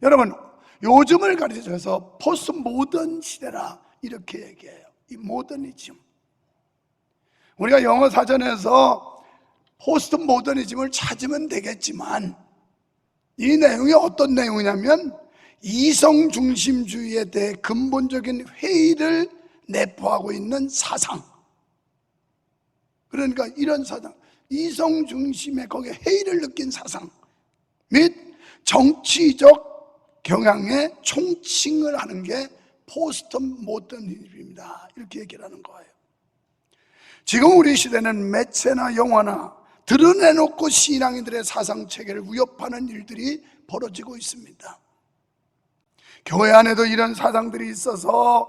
여러분, 요즘을 가르쳐서 포스트 모던 시대라 이렇게 얘기해요. 이 모더니즘, 우리가 영어 사전에서 포스트 모더니즘을 찾으면 되겠지만 이 내용이 어떤 내용이냐면 이성 중심주의에 대해 근본적인 회의를 내포하고 있는 사상, 그러니까 이런 사상, 이성 중심의 거기에 회의를 느낀 사상 및 정치적 경향에 총칭을 하는 게 포스트 모더니즘입니다. 이렇게 얘기를 하는 거예요. 지금 우리 시대는 매체나 영화나 드러내놓고 신앙인들의 사상체계를 위협하는 일들이 벌어지고 있습니다. 교회 안에도 이런 사상들이 있어서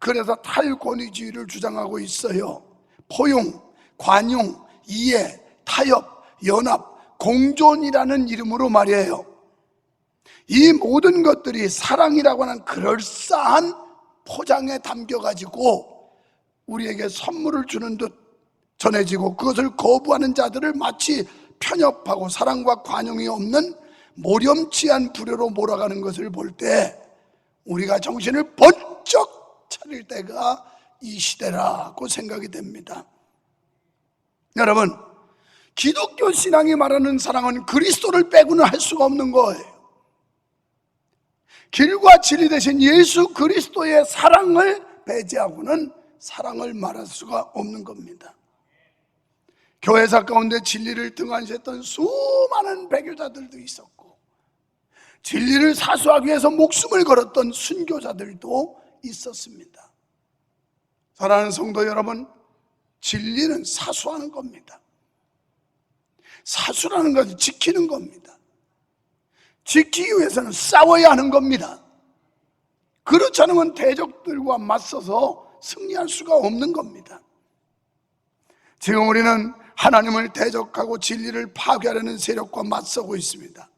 그래서 탈권위주의를 주장하고 있어요. 포용, 관용, 이해, 타협, 연합, 공존이라는 이름으로 말이에요. 이 모든 것들이 사랑이라고 하는 그럴싸한 포장에 담겨가지고 우리에게 선물을 주는 듯 전해지고, 그것을 거부하는 자들을 마치 편협하고 사랑과 관용이 없는 모렴치한 불효로 몰아가는 것을 볼 때 우리가 정신을 번쩍 차릴 때가 이 시대라고 생각이 됩니다. 여러분, 기독교 신앙이 말하는 사랑은 그리스도를 빼고는 할 수가 없는 거예요. 길과 진리 대신 예수 그리스도의 사랑을 배제하고는 사랑을 말할 수가 없는 겁니다. 교회사 가운데 진리를 등한시했던 수많은 배교자들도 있었고, 진리를 사수하기 위해서 목숨을 걸었던 순교자들도 있었습니다. 사랑하는 성도 여러분, 진리는 사수하는 겁니다. 사수라는 것은 지키는 겁니다. 지키기 위해서는 싸워야 하는 겁니다. 그렇지 않으면 대적들과 맞서서 승리할 수가 없는 겁니다. 지금 우리는 하나님을 대적하고 진리를 파괴하려는 세력과 맞서고 있습니다.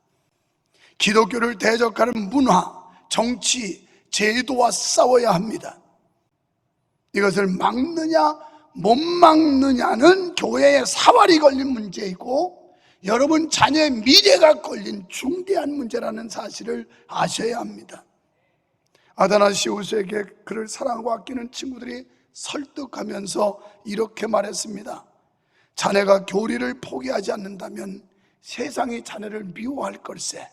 기독교를 대적하는 문화, 정치, 제도와 싸워야 합니다. 이것을 막느냐 못 막느냐는 교회의 사활이 걸린 문제이고 여러분 자녀의 미래가 걸린 중대한 문제라는 사실을 아셔야 합니다. 아다나시우스에게 그를 사랑하고 아끼는 친구들이 설득하면서 이렇게 말했습니다. 자네가 교리를 포기하지 않는다면 세상이 자네를 미워할 걸세.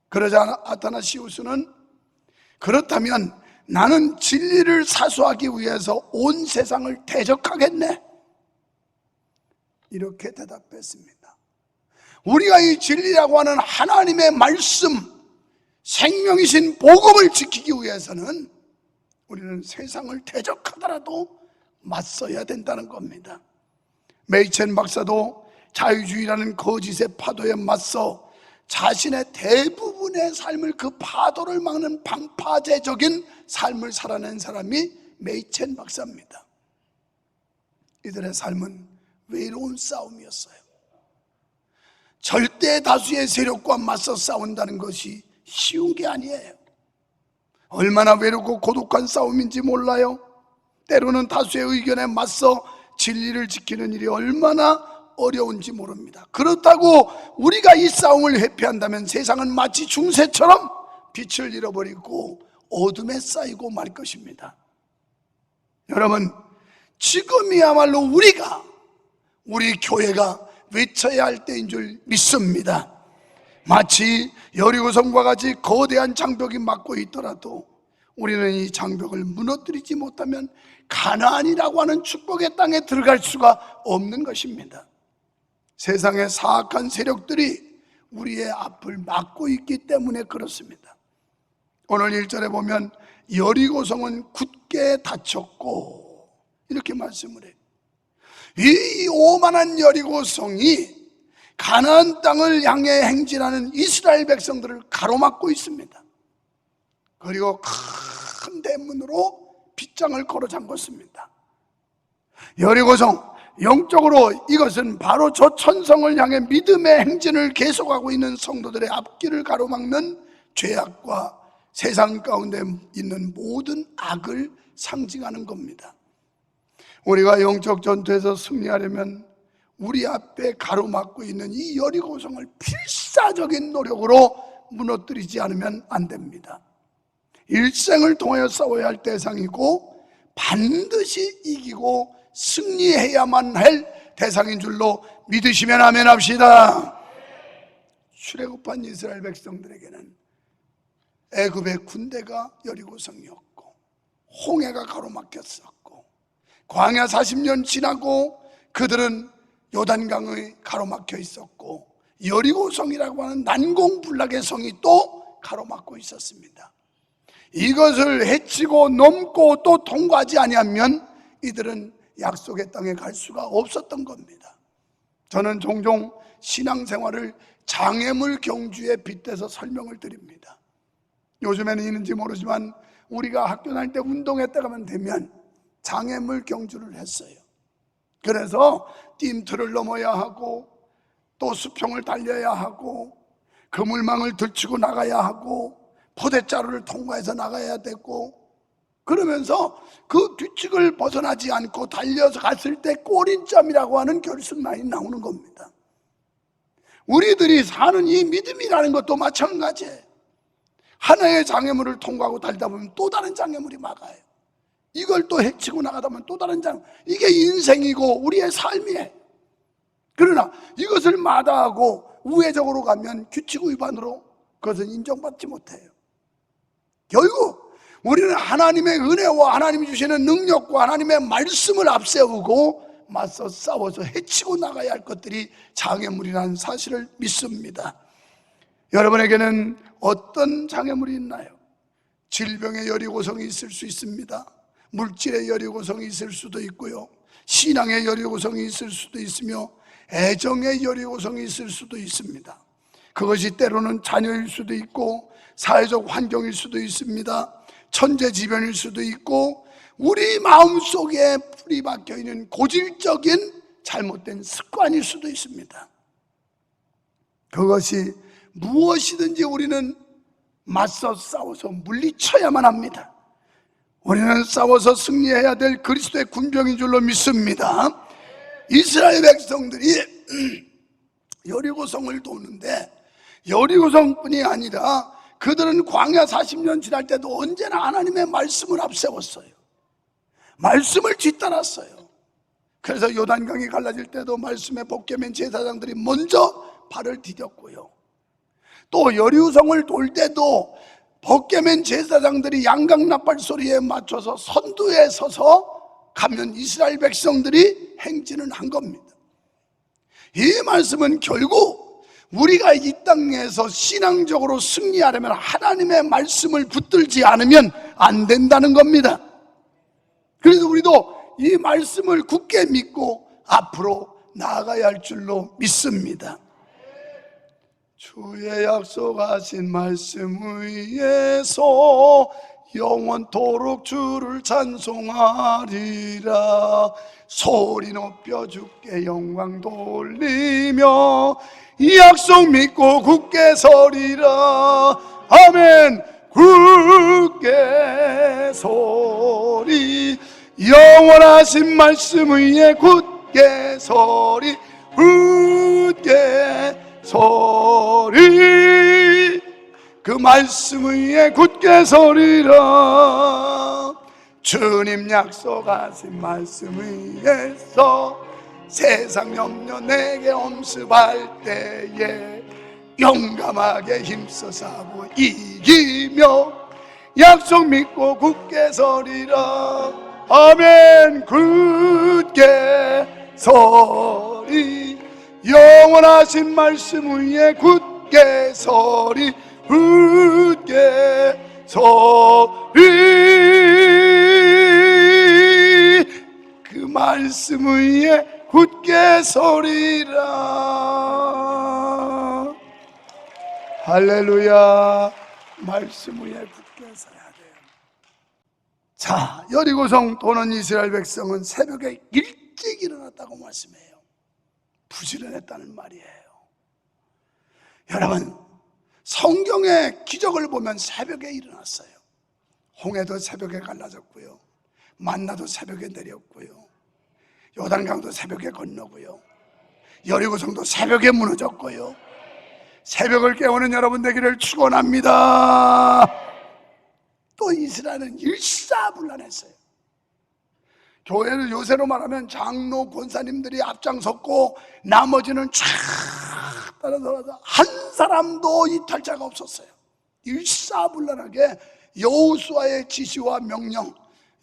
그러자 아다나시우스는 그렇다면 나는 진리를 사수하기 위해서 온 세상을 대적하겠네, 이렇게 대답했습니다. 우리가 이 진리라고 하는 하나님의 말씀, 생명이신 복음을 지키기 위해서는 우리는 세상을 대적하더라도 맞서야 된다는 겁니다. 메이첸 박사도 자유주의라는 거짓의 파도에 맞서 자신의 대부분의 삶을, 그 파도를 막는 방파제적인 삶을 살아낸 사람이 메이첸 박사입니다. 이들의 삶은 외로운 싸움이었어요. 절대 다수의 세력과 맞서 싸운다는 것이 쉬운 게 아니에요. 얼마나 외롭고 고독한 싸움인지 몰라요. 때로는 다수의 의견에 맞서 진리를 지키는 일이 얼마나 어려운지 모릅니다. 그렇다고 우리가 이 싸움을 회피한다면 세상은 마치 중세처럼 빛을 잃어버리고 어둠에 쌓이고 말 것입니다. 여러분, 지금이야말로 우리 교회가 외쳐야 할 때인 줄 믿습니다. 마치 여리고성과 같이 거대한 장벽이 막고 있더라도 우리는 이 장벽을 무너뜨리지 못하면 가나안이라고 하는 축복의 땅에 들어갈 수가 없는 것입니다. 세상의 사악한 세력들이 우리의 앞을 막고 있기 때문에 그렇습니다. 오늘 1절에 보면 여리고성은 굳게 닫혔고 이렇게 말씀을 해요. 이 오만한 여리고성이 가나안 땅을 향해 행진하는 이스라엘 백성들을 가로막고 있습니다. 그리고 큰 대문으로 빗장을 걸어 잠궜습니다. 여리고성, 영적으로 이것은 바로 저 천성을 향해 믿음의 행진을 계속하고 있는 성도들의 앞길을 가로막는 죄악과 세상 가운데 있는 모든 악을 상징하는 겁니다. 우리가 영적 전투에서 승리하려면 우리 앞에 가로막고 있는 이 여리고성을 필사적인 노력으로 무너뜨리지 않으면 안 됩니다. 일생을 통하여 싸워야 할 대상이고 반드시 이기고 승리해야만 할 대상인 줄로 믿으시면 아멘 합시다. 출애굽한 이스라엘 백성들에게는 애굽의 군대가 여리고성이었고 홍해가 가로막혔었고 광야 40년 지나고 그들은 요단강의 가로막혀 있었고 여리고성이라고 하는 난공불락의 성이 또 가로막고 있었습니다. 이것을 헤치고 넘고 또 통과하지 아니하면 이들은 약속의 땅에 갈 수가 없었던 겁니다. 저는 종종 신앙생활을 장애물 경주에 빗대서 설명을 드립니다. 요즘에는 있는지 모르지만 우리가 학교 다닐 때 운동회 때 가면 되면 장애물 경주를 했어요. 그래서 띠틀을 넘어야 하고 또 수평을 달려야 하고 그물망을 들치고 나가야 하고 포대자루를 통과해서 나가야 되고 그러면서 그 규칙을 벗어나지 않고 달려서 갔을 때 꼬린점이라고 하는 결승라인이 나오는 겁니다. 우리들이 사는 이 믿음이라는 것도 마찬가지예요. 하나의 장애물을 통과하고 달리다 보면 또 다른 장애물이 막아요. 이걸 또 헤치고 나가다 보면 또 다른 장애물. 이게 인생이고 우리의 삶이에요. 그러나 이것을 마다하고 우회적으로 가면 규칙 위반으로 그것은 인정받지 못해요. 결국 우리는 하나님의 은혜와 하나님이 주시는 능력과 하나님의 말씀을 앞세우고 맞서 싸워서 헤치고 나가야 할 것들이 장애물이라는 사실을 믿습니다. 여러분에게는 어떤 장애물이 있나요? 질병의 여리고성이 있을 수 있습니다. 물질의 여리고성이 있을 수도 있고요, 신앙의 여리고성이 있을 수도 있으며 애정의 여리고성이 있을 수도 있습니다. 그것이 때로는 자녀일 수도 있고 사회적 환경일 수도 있습니다. 천재지변일 수도 있고 우리 마음속에 뿌리 박혀있는 고질적인 잘못된 습관일 수도 있습니다. 그것이 무엇이든지 우리는 맞서 싸워서 물리쳐야만 합니다. 우리는 싸워서 승리해야 될 그리스도의 군병인 줄로 믿습니다. 이스라엘 백성들이 여리고성을 도는데 여리고성뿐이 아니라 그들은 광야 40년 지날 때도 언제나 하나님의 말씀을 앞세웠어요. 말씀을 뒤따랐어요. 그래서 요단강이 갈라질 때도 말씀에 복개맨 제사장들이 먼저 발을 디뎠고요, 또 여리고성을 돌 때도 벗개맨 제사장들이 양각 나팔 소리에 맞춰서 선두에 서서 가면 이스라엘 백성들이 행진을 한 겁니다. 이 말씀은 결국 우리가 이 땅에서 신앙적으로 승리하려면 하나님의 말씀을 붙들지 않으면 안 된다는 겁니다. 그래서 우리도 이 말씀을 굳게 믿고 앞으로 나아가야 할 줄로 믿습니다. 주의 약속하신 말씀 위에서 영원토록 주를 찬송하리라. 소리 높여 주께 영광 돌리며 이 약속 믿고 굳게 서리라. 아멘. 굳게 서리, 영원하신 말씀 위에 굳게 서리, 굳게 서리, 그 말씀 위에 굳게 서리라. 주님 약속하신 말씀 위에서 세상 염려 내게 엄습할 때에 용감하게 힘써 싸워 이기며 약속 믿고 굳게 서리라. 아멘. 굳게 서리, 영원하신 말씀 위에 굳게 서리, 굳게 서리, 그 말씀 위에 굳게 서리라. 할렐루야. 말씀 위에 굳게 서야 돼요. 자, 여리고성 도는 이스라엘 백성은 새벽에 일찍 일어났다고 말씀해요. 부지런했다는 말이에요. 여러분, 성경의 기적을 보면 새벽에 일어났어요. 홍해도 새벽에 갈라졌고요, 만나도 새벽에 내렸고요, 요단강도 새벽에 건너고요, 여리고성도 새벽에 무너졌고요, 새벽을 깨우는 여러분 되기를 축원합니다. 또 이스라엘은 일사불란했어요. 교회를 요새로 말하면 장로 권사님들이 앞장섰고 나머지는 쫙 따라서 한 사람도 이탈자가 없었어요. 일사불란하게 여호수아의 지시와 명령,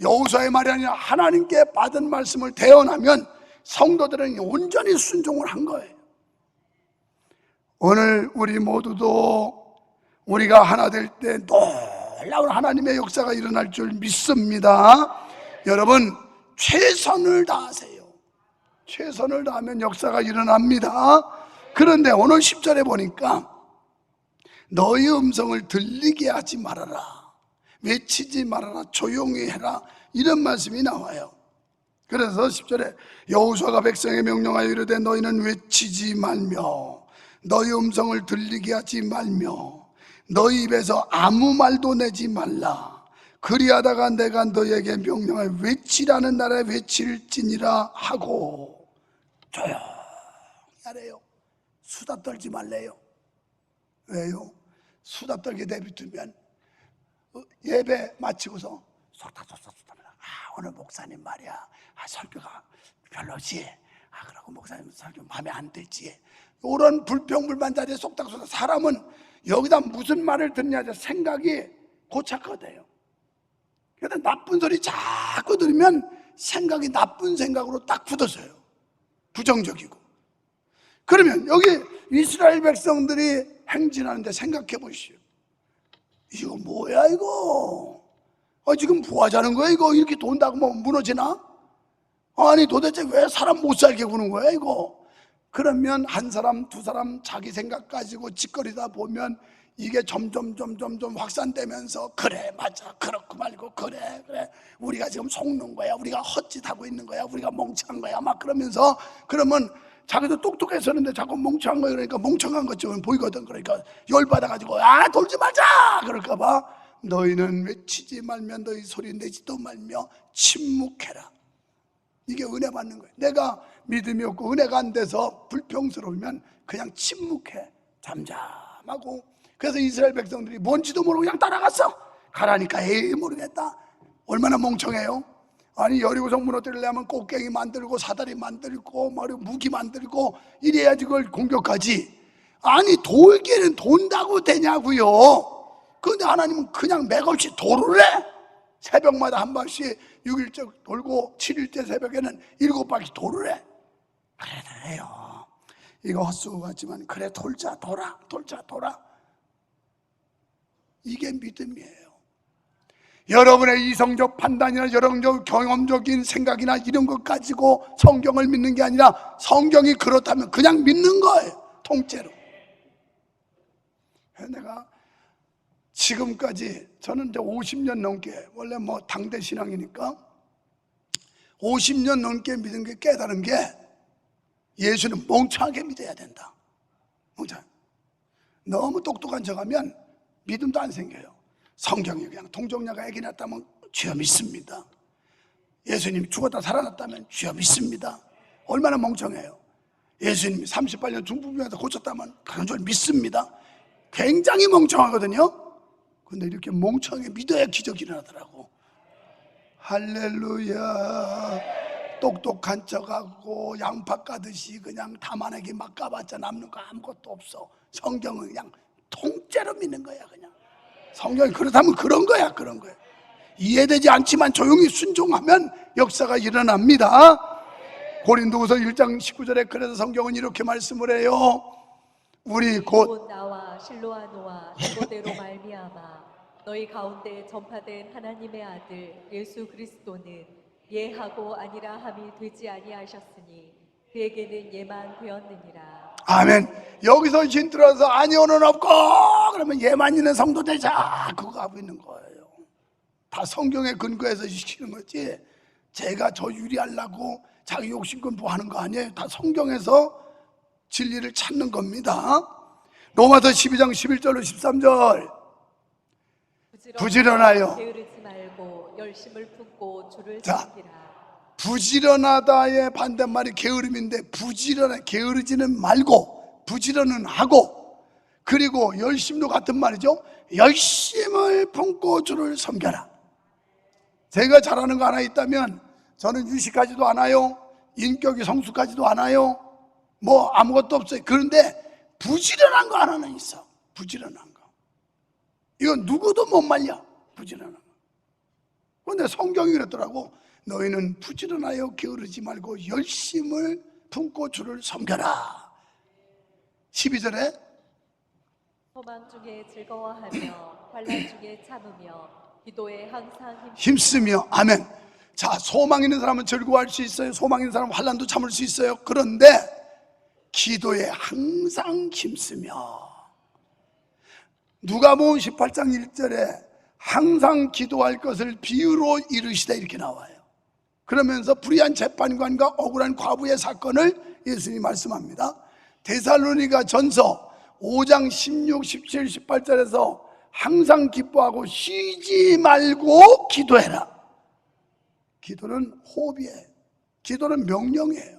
여호수아의 말이 아니라 하나님께 받은 말씀을 대언하면 성도들은 온전히 순종을 한 거예요. 오늘 우리 모두도 우리가 하나 될 때 놀라운 하나님의 역사가 일어날 줄 믿습니다. 여러분, 최선을 다하세요. 최선을 다하면 역사가 일어납니다. 그런데 오늘 10절에 보니까 너희 음성을 들리게 하지 말아라, 외치지 말아라, 조용히 해라, 이런 말씀이 나와요. 그래서 10절에 여호수아가 백성에 명령하여 이르되 너희는 외치지 말며 너희 음성을 들리게 하지 말며 너희 입에서 아무 말도 내지 말라. 그리하다가 내가 너희에게 명령하여 외치라는 나라에 외칠지니라 하고 조용히 하래요. 수다 떨지 말래요. 왜요? 수다 떨게 내비두면 예배 마치고서 속닥속닥속닥, 오늘 목사님 말이야, 설교가 별로지, 그러고 목사님 설교 마음에 안 들지, 이런 불평불만 자리에 속닥속닥. 사람은 여기다 무슨 말을 듣냐 생각이 고착화돼요. 그래서 나쁜 소리 자꾸 들으면 생각이 나쁜 생각으로 딱 굳어져요. 부정적이고. 그러면 여기 이스라엘 백성들이 행진하는데 생각해 보시오. 이거 뭐야 이거? 지금 뭐 하자는 거야 이거? 이렇게 돈다고 뭐 무너지나? 아니 도대체 왜 사람 못 살게 구는 거야 이거? 그러면 한 사람 두 사람 자기 생각 가지고 짓거리다 보면 이게 점점 확산되면서 그래 맞아, 그렇고 말고, 그래 우리가 지금 속는 거야, 우리가 헛짓하고 있는 거야, 우리가 멍청한 거야 막 그러면서, 그러면 자기도 똑똑했었는데 자꾸 멍청한 거야. 그러니까 멍청한 것처럼 보이거든. 그러니까 열받아가지고 돌지 말자 그럴까봐 너희는 외치지 말며 너희 소리 내지도 말며 침묵해라. 이게 은혜 받는 거예요. 내가 믿음이 없고 은혜가 안 돼서 불평스러우면 그냥 침묵해, 잠잠하고. 그래서 이스라엘 백성들이 뭔지도 모르고 그냥 따라갔어. 가라니까 에이 모르겠다. 얼마나 멍청해요. 아니 여리고성 무너뜨리려면 꽃갱이 만들고 사다리 만들고 무기 만들고 이래야지 그걸 공격하지. 아니 돌기는 돈다고 되냐고요. 그런데 하나님은 그냥 맥없이 도를 해. 새벽마다 한 번씩 6일째 돌고 7일째 새벽에는 7바퀴 도를 해. 그래 해요. 이거 헛수고 같지만 그래 돌자 돌아. 이게 믿음이에요. 여러분의 이성적 판단이나 여러분의 경험적인 생각이나 이런 것 가지고 성경을 믿는 게 아니라 성경이 그렇다면 그냥 믿는 거예요. 통째로. 내가 지금까지 저는 이제 50년 넘게, 원래 뭐 당대 신앙이니까 50년 넘게 믿은 게, 깨달은 게 예수는 멍청하게 믿어야 된다. 멍청. 너무 똑똑한 척하면 믿음도 안 생겨요. 성경이 그냥 동정녀가 아기 낳았다면 주여 믿습니다. 예수님이 죽었다 살아났다면 주여 믿습니다. 얼마나 멍청해요. 예수님이 38년 중풍병에서 고쳤다면 그런 줄 믿습니다. 굉장히 멍청하거든요. 근데 이렇게 멍청하게 믿어야 기적이 일어나더라고. 할렐루야. 똑똑한 척하고 양파 까듯이 그냥 다만하게 막 까봤자 남는 거 아무것도 없어. 성경은 그냥 통째로 믿는 거야. 그냥 성경이 그렇다면 그런 거야. 이해되지 않지만 조용히 순종하면 역사가 일어납니다. 고린도후서 1장 19절에 그래서 성경은 이렇게 말씀을 해요. 우리 곧 나와 실로아노와 디모데로 말미암아 너희 가운데 전파된 하나님의 아들 예수 그리스도는 예하고 아니라 함이 되지 아니하셨으니 그에게는 예만 되었느니라. 아멘. 여기서 힌트라서 아니오는 없고 그러면 예만 있는 성도 되자, 그거 하고 있는 거예요. 다 성경에 근거해서 시키는 거지 제가 저 유리하려고 자기 욕심껏 뭐 하는 거 아니에요. 다 성경에서 진리를 찾는 겁니다. 로마서 12장 11절로 13절 부지런하여 게으르지 말고 열심을 품고 주를 자, 섬기라. 부지런하다의 반대말이 게으름인데, 게으르지는 말고 부지런은 하고, 그리고 열심도 같은 말이죠. 열심을 품고 주를 섬겨라. 제가 잘하는 거 하나 있다면 저는 유식하지도 않아요. 인격이 성숙하지도 않아요. 뭐 아무것도 없어요. 그런데 부지런한 거 하나는 있어. 부지런한 거. 이건 누구도 못 말려. 부지런한 거. 그런데 성경이 그랬더라고. 너희는 부지런하여 게으르지 말고 열심을 품고 주를 섬겨라. 12절에 소망 중에 즐거워하며 환난 중에 참으며 기도에 항상 힘쓰며. 아멘. 자, 소망 있는 사람은 즐거워할 수 있어요. 소망 있는 사람은 환난도 참을 수 있어요. 그런데 기도에 항상 힘쓰며. 누가복음 18장 1절에 항상 기도할 것을 비유로 이르시되 이렇게 나와요. 그러면서 불의한 재판관과 억울한 과부의 사건을 예수님이 말씀합니다. 데살로니가 전서 5장 16, 17, 18절에서 항상 기뻐하고 쉬지 말고 기도해라. 기도는 호흡이에요. 기도는 명령이에요.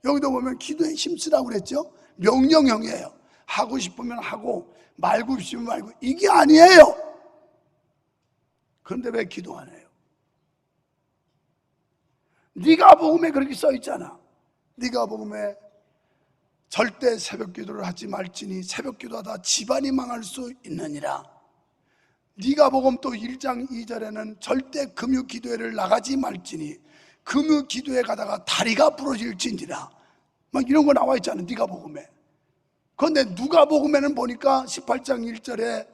여기도 보면 기도에 힘쓰라고 그랬죠. 명령형이에요. 하고 싶으면 하고 말고 싶으면 말고. 이게 아니에요. 그런데 왜 기도 안 해요? 네가 복음에 그렇게 써 있잖아. 네가 복음에 절대 새벽 기도를 하지 말지니 새벽 기도하다 집안이 망할 수 있느니라. 네가 복음 또 1장 2절에는 절대 금요 기도회를 나가지 말지니 금요 기도회 가다가 다리가 부러질지니라. 막 이런 거 나와 있잖아. 네가 복음에. 그런데 누가 복음에는 보니까 18장 1절에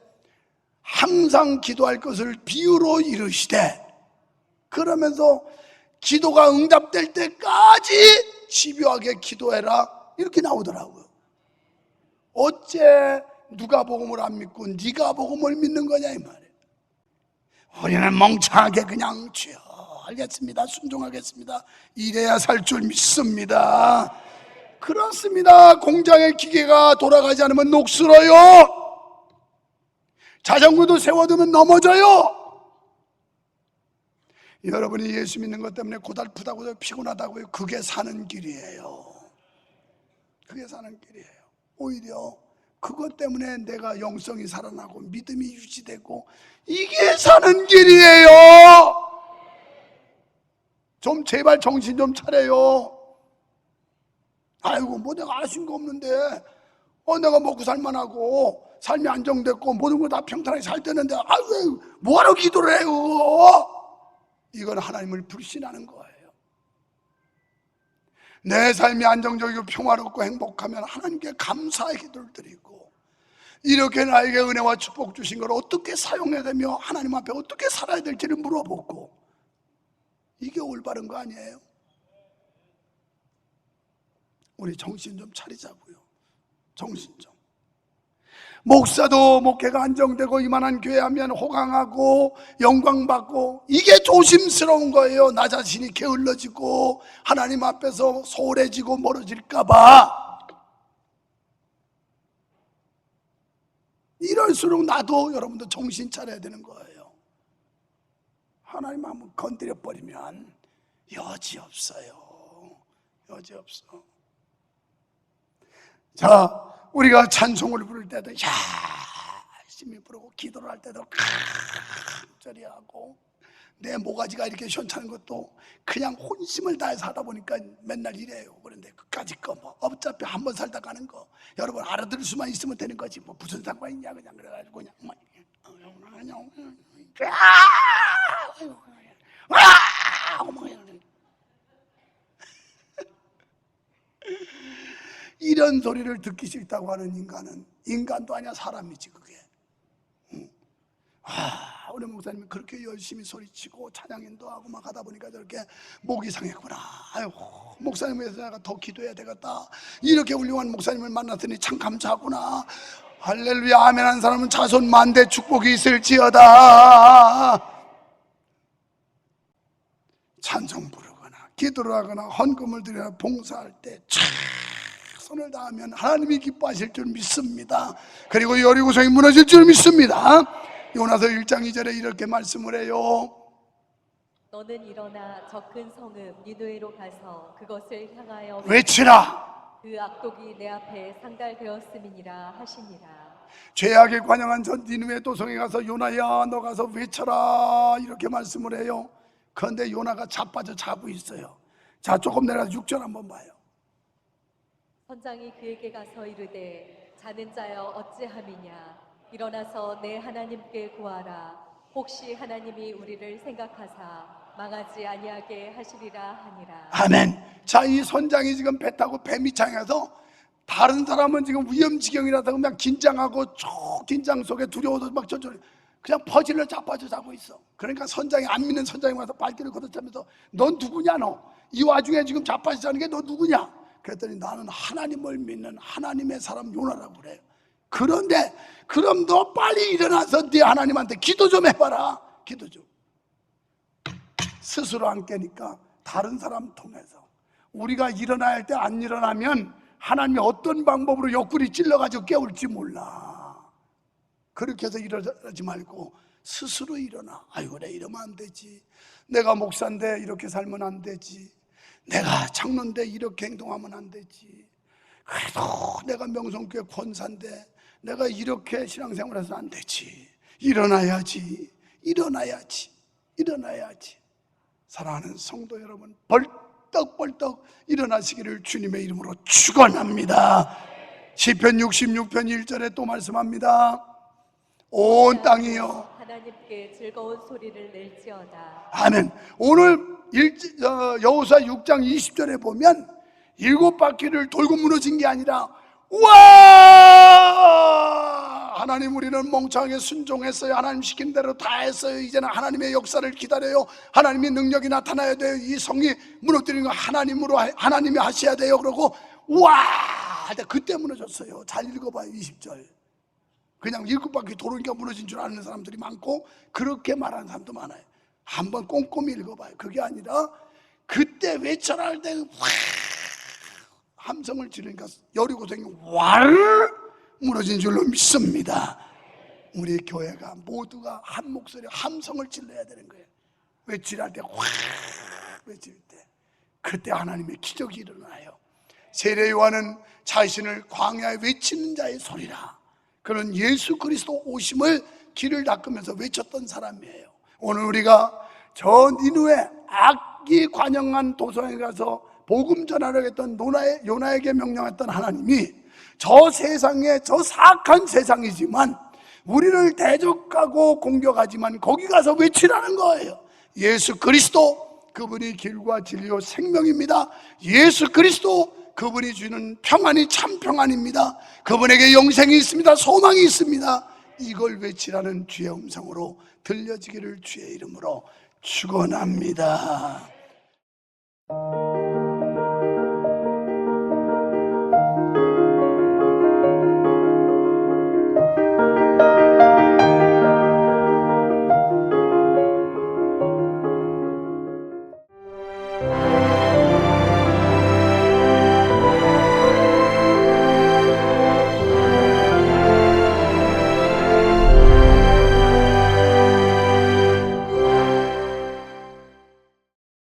항상 기도할 것을 비유로 이르시되, 그러면서 기도가 응답될 때까지 집요하게 기도해라 이렇게 나오더라고요. 어째 누가 복음을 안 믿고 네가 복음을 믿는 거냐 이 말이에요. 우리는 멍청하게 그냥 주여 알겠습니다, 순종하겠습니다, 이래야 살 줄 믿습니다. 그렇습니다. 공장의 기계가 돌아가지 않으면 녹슬어요. 자전거도 세워두면 넘어져요. 여러분이 예수 믿는 것 때문에 고달프다고요, 피곤하다고요, 그게 사는 길이에요. 그게 사는 길이에요. 오히려 그것 때문에 내가 영성이 살아나고 믿음이 유지되고, 이게 사는 길이에요. 좀 제발 정신 좀 차려요. 아이고 뭐 내가 아쉬운 거 없는데, 내가 먹고 살만하고 삶이 안정됐고 모든 거 다 평탄하게 살 때는데 아이고 뭐하러 기도를 해요? 이건 하나님을 불신하는 거예요. 내 삶이 안정적이고 평화롭고 행복하면 하나님께 감사의 기도를 드리고, 이렇게 나에게 은혜와 축복 주신 걸 어떻게 사용해야 되며 하나님 앞에 어떻게 살아야 될지를 물어보고, 이게 올바른 거 아니에요? 우리 정신 좀 차리자고요. 정신 좀. 목사도 목회가 안정되고 이만한 교회 하면 호강하고 영광받고, 이게 조심스러운 거예요. 나 자신이 게을러지고 하나님 앞에서 소홀해지고 멀어질까봐. 이럴수록 나도 여러분도 정신 차려야 되는 거예요. 하나님 한번 건드려 버리면 여지 없어요. 여지 없어. 자, 우리가 찬송을 부를 때도 열심히 부르고 기도를 할 때도 간절히 하고, 내 모가지가 이렇게 시원찮은 것도 그냥 혼심을 다해서 하다 보니까 맨날 이래요. 그런데 그까짓 거 뭐 어차피 한 번 살다 가는 거 여러분 알아들을 수만 있으면 되는 거지 뭐 무슨 상관이 있냐. 그냥 그래가지고 그냥 이런 소리를 듣기 싫다고 하는 인간은 인간도 아니야, 사람이지 그게. 우리 목사님이 그렇게 열심히 소리치고 찬양인도 하고 막 하다 보니까 저렇게 목이 상했구나. 아이고, 목사님 위해서 내가 더 기도해야 되겠다. 이렇게 훌륭한 목사님을 만났더니 참 감사하구나. 할렐루야 아멘 한 사람은 자손 만대 축복이 있을지어다. 찬송 부르거나 기도를 하거나 헌금을 드리거나 봉사할 때 손을 다하면 하나님이 기뻐하실 줄 믿습니다. 그리고 여리고성이 무너질 줄 믿습니다. 요나서 1장 2절에 이렇게 말씀을 해요. 너는 일어나 저 큰 성읍 니느웨로 가서 그것을 향하여 외치라. 그 악독이 내 앞에 상달되었음이니라 하시니라. 죄악에 관영한 전 니느웨 도성에 가서 요나야 너 가서 외쳐라 이렇게 말씀을 해요. 그런데 요나가 자빠져 자고 있어요. 자, 조금 내려가서 6절 한번 봐요. 선장이 그에게 가서 이르되 자는 자여 어찌함이냐 일어나서 내 하나님께 구하라 혹시 하나님이 우리를 생각하사 망하지 아니하게 하시리라 하니라. 아멘. 자, 이 선장이 지금 배 타고 뱀이 창에서 다른 사람은 지금 위험지경이라서 그냥 긴장하고 초긴장 속에 두려워서 막 그냥 퍼질러 자빠져 자고 있어. 그러니까 선장이, 안 믿는 선장이 와서 발길을 걷어차면서 넌 누구냐 너? 이 와중에 지금 자빠져 자는 게 너 누구냐? 그랬더니 나는 하나님을 믿는 하나님의 사람 요나라고 그래요. 그런데 그럼 너 빨리 일어나서 네 하나님한테 기도 좀 해봐라. 기도 좀. 스스로 안 깨니까 다른 사람 통해서, 우리가 일어나야 할 때 안 일어나면 하나님이 어떤 방법으로 옆구리 찔러가지고 깨울지 몰라. 그렇게 해서 일어나지 말고 스스로 일어나. 아이고 내 이러면 안 되지, 내가 목사인데 이렇게 살면 안 되지, 내가 장로인데 이렇게 행동하면 안 되지, 그래도 내가 명성교회 권사인데 내가 이렇게 신앙생활해서 안 되지. 일어나야지, 일어나야지, 일어나야지. 사랑하는 성도 여러분, 벌떡벌떡 일어나시기를 주님의 이름으로 축원합니다. 시편 66편 1절에 또 말씀합니다. 온 땅이여 하나님께 즐거운 소리를 낼지어다. 아멘. 오늘 여호수아 6장 20절에 보면 7바퀴를 돌고 무너진 게 아니라 와! 하나님 우리는 멍청하게 순종했어요. 하나님 시킨 대로 다 했어요. 이제는 하나님의 역사를 기다려요. 하나님의 능력이 나타나야 돼요. 이 성이 무너뜨리는 거 하나님이 하셔야 돼요. 그러고 와! 그때 무너졌어요. 잘 읽어봐요. 20절. 그냥 7바퀴 도르니까 무너진 줄 아는 사람들이 많고 그렇게 말하는 사람도 많아요. 한번 꼼꼼히 읽어봐요. 그게 아니라 그때 외쳐라 할 때 함성을 지르니까 여리고성이 왈 무너진 줄로 믿습니다. 우리 교회가 모두가 한 목소리 함성을 질러야 되는 거예요. 외치라 할 때 확 외칠 때 그때 하나님의 기적이 일어나요. 세례 요한은 자신을 광야에 외치는 자의 소리라, 그런 예수 그리스도 오심을 길을 닦으면서 외쳤던 사람이에요. 오늘 우리가 저 니느웨 악이 관영한 도성에 가서 복음 전하려고 했던 요나에게 명령했던 하나님이 저 세상에, 저 사악한 세상이지만 우리를 대적하고 공격하지만 거기 가서 외치라는 거예요. 예수 그리스도, 그분이 길과 진리요 생명입니다. 예수 그리스도, 그분이 주는 평안이 참 평안입니다. 그분에게 영생이 있습니다. 소망이 있습니다. 이걸 외치라는 주의 음성으로 들려지기를 주의 이름으로 축원합니다.